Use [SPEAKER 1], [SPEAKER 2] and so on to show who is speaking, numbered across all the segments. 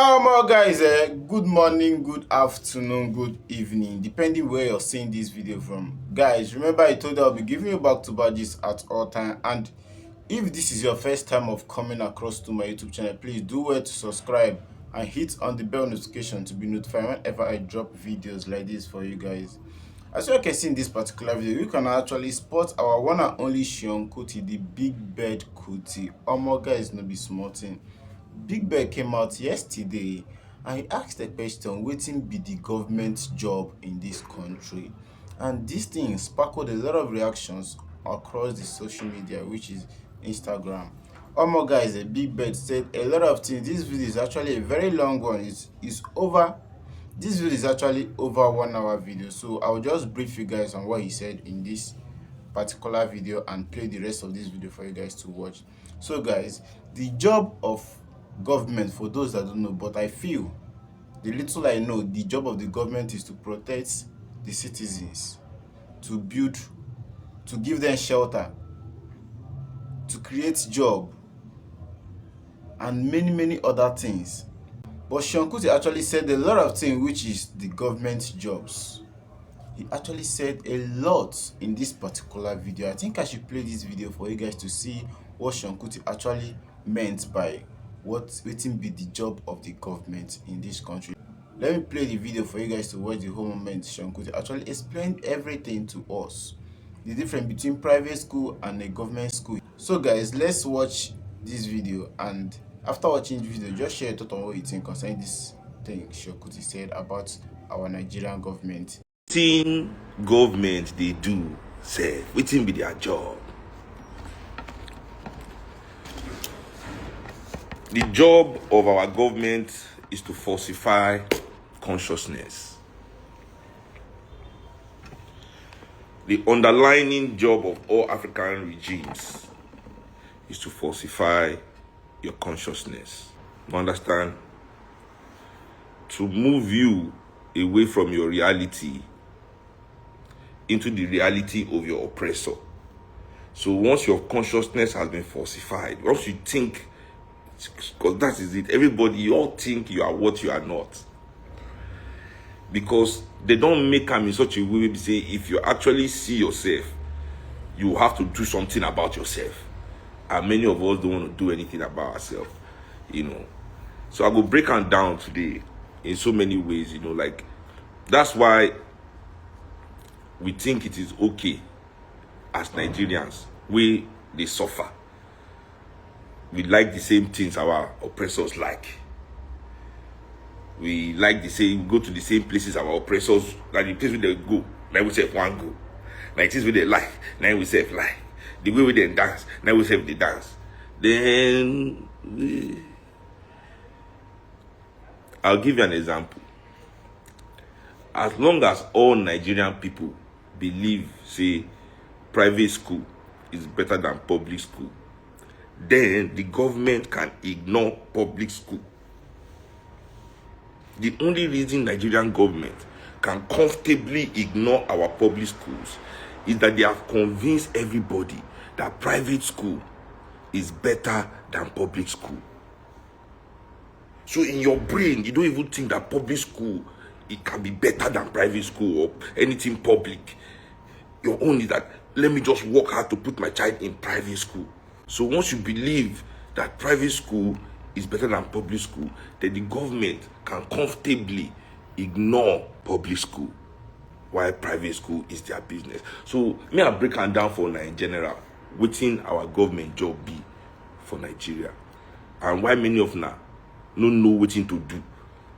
[SPEAKER 1] Guys, good morning, good afternoon, good evening, depending where you're seeing this video from. Guys, remember I told you I'll be giving you back to badges at all time, and if this is your first time of coming across to my YouTube channel, please do well to subscribe and hit on the bell notification to be notified whenever I drop videos like this for you guys. As you can see in this particular video, you can actually spot our one and only seunkuti, the big bird kuti. Guys, no be small thing. Big Bird came out yesterday and he asked the question, wetin be the government job in this country? And this thing sparkled a lot of reactions across the social media, which is Instagram. Guys, a Big Bird said a lot of things. This video is actually a very long one. This video is actually over 1 hour video, so I'll just brief you guys on what he said in this particular video and play the rest of this video for you guys to watch. So guys, the job of government, for those that don't know, but I feel the little I know, the job of the government is to protect the citizens, to give them shelter, to create job, and many other things. But seunkuti actually said a lot of things which is the government jobs. He actually said a lot in this particular video. I think I should play this video for you guys to see what seunkuti actually meant by wetin be the job of the government in this country. Let me play the video for you guys to watch the whole moment. seunkuti actually explained everything to us, the difference between private school and a government school. So guys, let's watch this video, and after watching the video, just share your thought on what you think concerning this thing seunkuti said about our Nigerian government.
[SPEAKER 2] Wetin government dey do sef, wetin be their job? The job of our government is to falsify consciousness. The underlying job of all African regimes is to falsify your consciousness. You understand? To move you away from your reality into the reality of your oppressor. So once your consciousness has been falsified, once you think, because that is it, everybody, you all think you are what you are not. Because they don't make them in such a way to say, if you actually see yourself, you have to do something about yourself. And many of us don't want to do anything about ourselves, So I will break them down today in so many ways, like, that's why we think it is okay as Nigerians, they suffer. We like the same things our oppressors like. We like go to the same places our oppressors, like the place where they go, like we say one go. Like this where they like, now we say like. The way we then dance, now we say they dance. Then I'll give you an example. As long as all Nigerian people believe, say, private school is better than public school, then the government can ignore public school. The only reason Nigerian government can comfortably ignore our public schools is that they have convinced everybody that private school is better than public school. So in your brain, you don't even think that public school, it can be better than private school or anything public. Your own is that, let me just work hard to put my child in private school. So once you believe that private school is better than public school, then the government can comfortably ignore public school while private school is their business. So may I break them down for in general, wetin our government job be for Nigeria, and why many of now don't know wetin to do,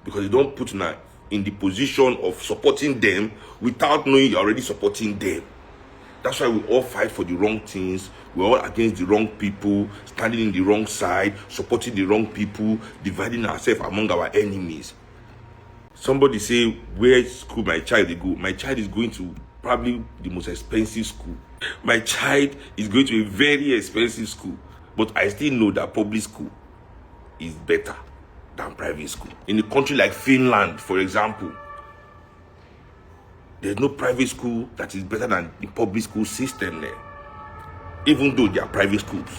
[SPEAKER 2] because they don't put now in the position of supporting them without knowing you're already supporting them. That's why we all fight for the wrong things. We're all against the wrong people, standing in the wrong side, supporting the wrong people, dividing ourselves among our enemies. Somebody say, where school my child they go? My child is going to probably the most expensive school. My child is going to a very expensive school. But I still know that public school is better than private school. In a country like Finland, for example, there's no private school that is better than the public school system there, even though they are private schools.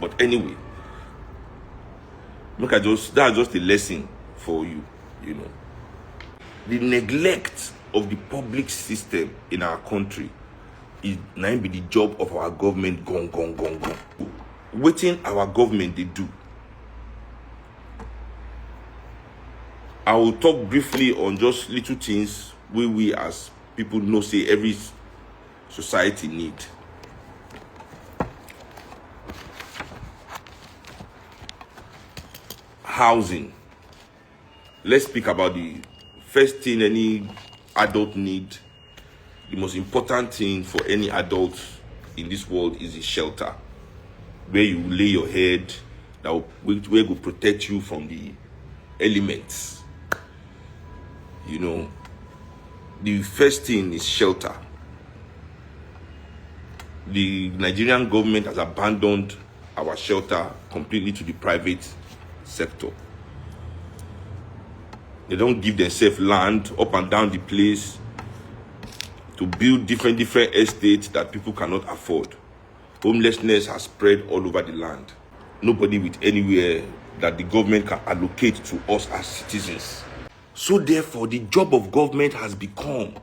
[SPEAKER 2] But anyway, That's just a lesson for you, you know. The neglect of the public system in our country is now be the job of our government gone. Waiting our government they do. I will talk briefly on just little things we as people know say every society need. Housing. Let's speak about the first thing any adult need. The most important thing for any adult in this world is a shelter, where you lay your head, where will protect you from the elements. You know, the first thing is shelter. The Nigerian government has abandoned our shelter completely to the private sector. They don't give themselves land up and down the place to build different estates that people cannot afford. Homelessness has spread all over the land. Nobody with anywhere that the government can allocate to us as citizens. So therefore, the job of government has become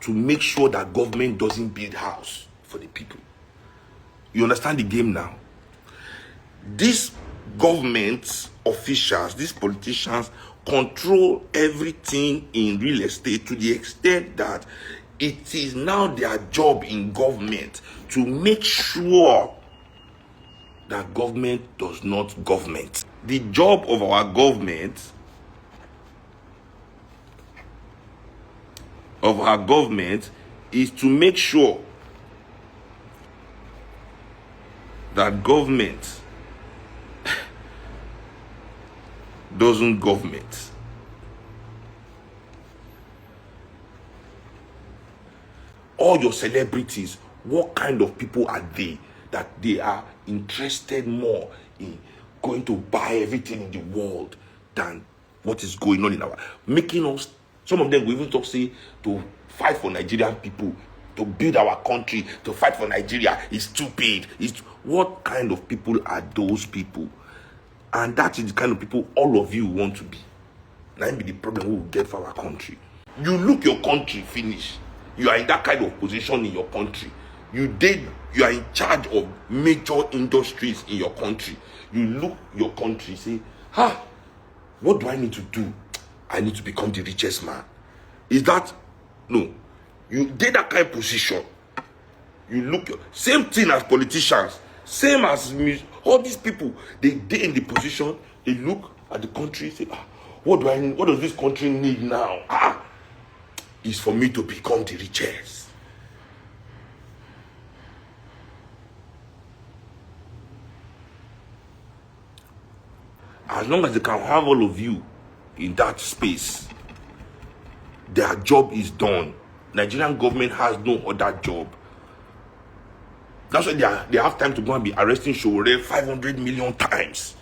[SPEAKER 2] to make sure that government doesn't build house for the people. You understand the game now? These government officials, these politicians control everything in real estate to the extent that it is now their job in government to make sure that government does not government. The job of our government is to make sure that government doesn't government. All your celebrities, what kind of people are they that they are interested more in going to buy everything in the world than what is going on in our, making us, some of them will even talk, say, to fight for Nigerian people, to build our country, to fight for Nigeria is stupid. What kind of people are those people? And that is the kind of people all of you want to be. That be the problem we will get for our country. You look your country finish. You are in that kind of position in your country. You are in charge of major industries in your country. You look your country, say, what do I need to do? I need to become the richest man. Is that? No. You did that kind of position. You look, same thing as politicians, same as all these people. They in the position, they look at the country, say, what does this country need now? Is for me to become the richest. As long as they can have all of you in that space, their job is done. Nigerian government has no other job. That's why they have time to go and be arresting Showore 500 million times.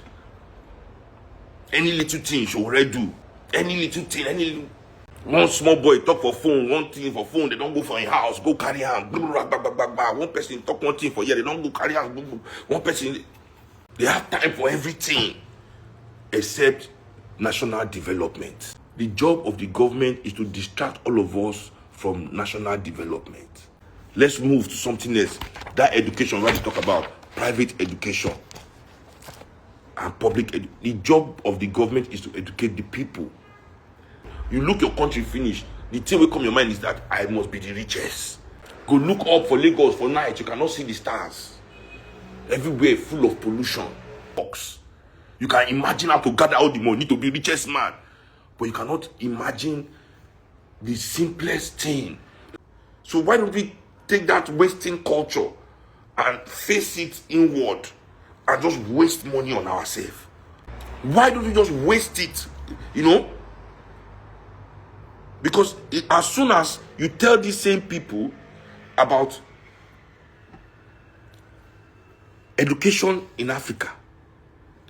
[SPEAKER 2] Any little thing Showore do, any little thing, one small boy talk for phone, one thing for phone, they don't go for a house, go carry him. One person talk one thing for here, they don't go carry him. One person, they have time for everything except national development. The job of the government is to distract all of us from national development. Let's move to something else. That education, what you talk about, private education and public education. The job of the government is to educate the people. You look your country finish, the thing will come your mind is that I must be the richest. Go look up for Lagos for night, you cannot see the stars. Everywhere full of pollution. Box. You can imagine how to gather all the money to be richest man, but you cannot imagine the simplest thing. So why don't we take that wasting culture and face it inward and just waste money on ourselves? Why don't we just waste it, Because as soon as you tell these same people about education in Africa,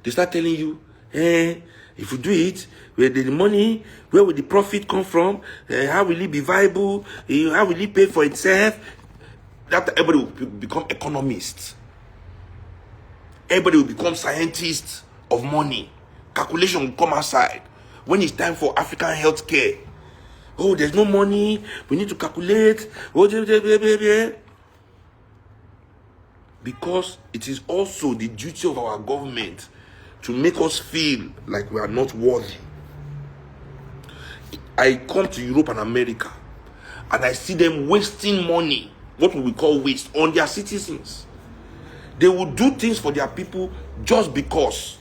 [SPEAKER 2] they start telling you, if you do it, where the money, where will the profit come from? How will it be viable? How will it pay for itself? That everybody will become economists. Everybody will become scientists of money. Calculation will come outside when it's time for African healthcare. Oh, there's no money. We need to calculate. Because it is also the duty of our government to make us feel like we are not worthy. I come to Europe and America and I see them wasting money, what we call waste, on their citizens. They will do things for their people just because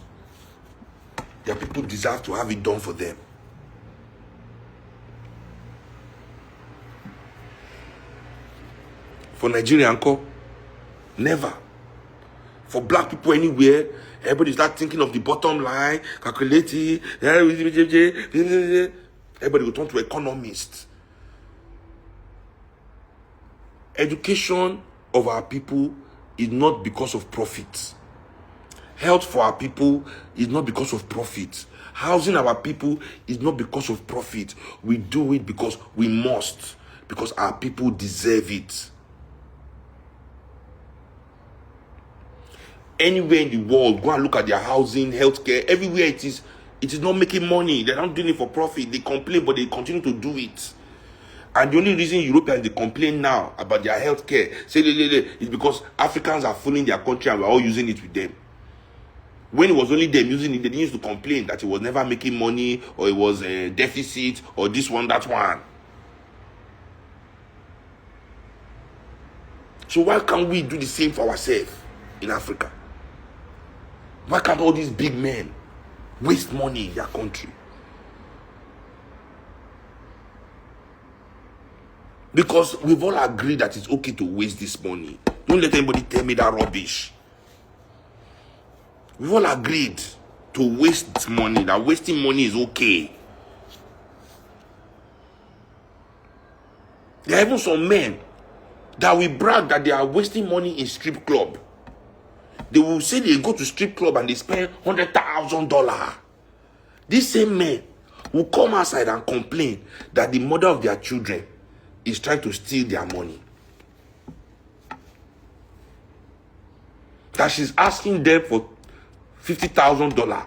[SPEAKER 2] their people deserve to have it done for them. For Nigerian, never. For black people anywhere, everybody start thinking of the bottom line, calculating. Everybody will turn to economists. Education of our people is not because of profit. Health for our people is not because of profit. Housing our people is not because of profit. We do it because we must, because our people deserve it. Anywhere in the world, go and look at their housing, healthcare, everywhere it is not making money. They're not doing it for profit. They complain, but they continue to do it. And the only reason Europeans they complain now about their healthcare, is because Africans are fooling their country and we're all using it with them. When it was only them using it, they didn't used to complain that it was never making money, or it was a deficit, or this one, that one. So why can't we do the same for ourselves in Africa? Why can't all these big men waste money in their country? Because we've all agreed that it's okay to waste this money. Don't let anybody tell me that rubbish. We've all agreed to waste money, that wasting money is okay. There are even some men that will brag that they are wasting money in strip club. They will say they go to strip club and they spend $100,000. These same men will come outside and complain that the mother of their children is trying to steal their money. That she's asking them for $50,000.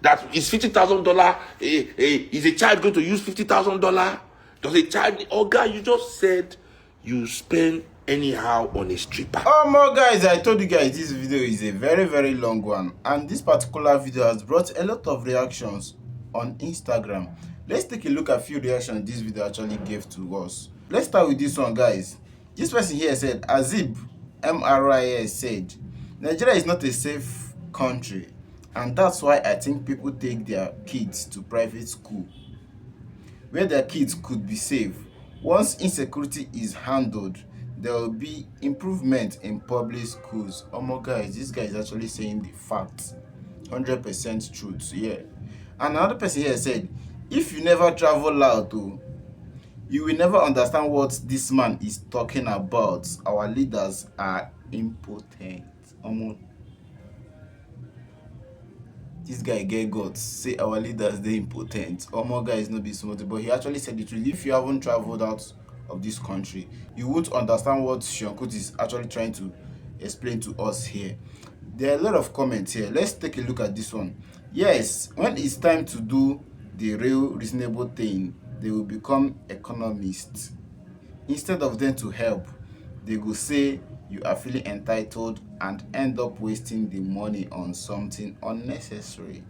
[SPEAKER 2] That is $50,000. Is a child going to use $50,000? Does a child? Oh, God, you just said you spend anyhow on a stripper.
[SPEAKER 1] Oh my guys, I told you guys this video is a very long one, and this particular video has brought a lot of reactions on Instagram. Let's take a look at a few reactions this video actually gave to us. Let's start with this one, guys. This person here said, Azib MRIS said, Nigeria is not a safe country, and that's why I think people take their kids to private school where their kids could be safe. Once insecurity is handled, there will be improvement in public schools. Oh my guys, this guy is actually saying the facts, 100% truth. Yeah. And another person here said, if you never travel out, you will never understand what this man is talking about. Our leaders are impotent. This guy get guts, say our leaders they impotent. Guys no be smart, but he actually said the truth. If you haven't traveled out of this country, you won't understand what seunkuti is actually trying to explain to us here. There are a lot of comments here. Let's take a look at this one. Yes, when it's time to do the real reasonable thing, they will become economists. Instead of them to help, they will say you are feeling entitled and end up wasting the money on something unnecessary.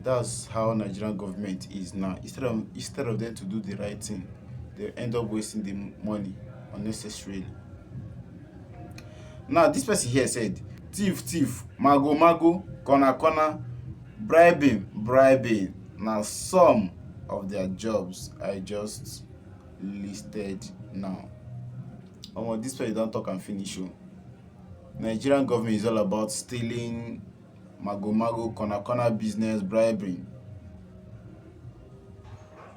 [SPEAKER 1] That's how Nigerian government is now. Instead of them to do the right thing, they end up wasting the money unnecessarily. Now this person here said, thief, mago, corner, bribing. Now some of their jobs I just listed now. This person don't talk and finish. Nigerian government is all about stealing, mago, corner business, bribing.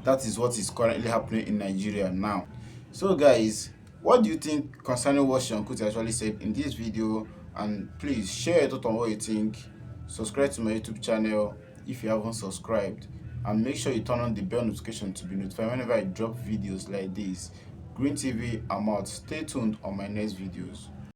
[SPEAKER 1] That is what is currently happening in Nigeria now. So guys, what do you think concerning what seunkuti actually said in this video? And please share your thoughts on what you think. Subscribe to my YouTube channel if you haven't subscribed, and make sure you turn on the bell notification to be notified whenever I drop videos like this. Green TV, I'm out. Stay tuned on my next videos.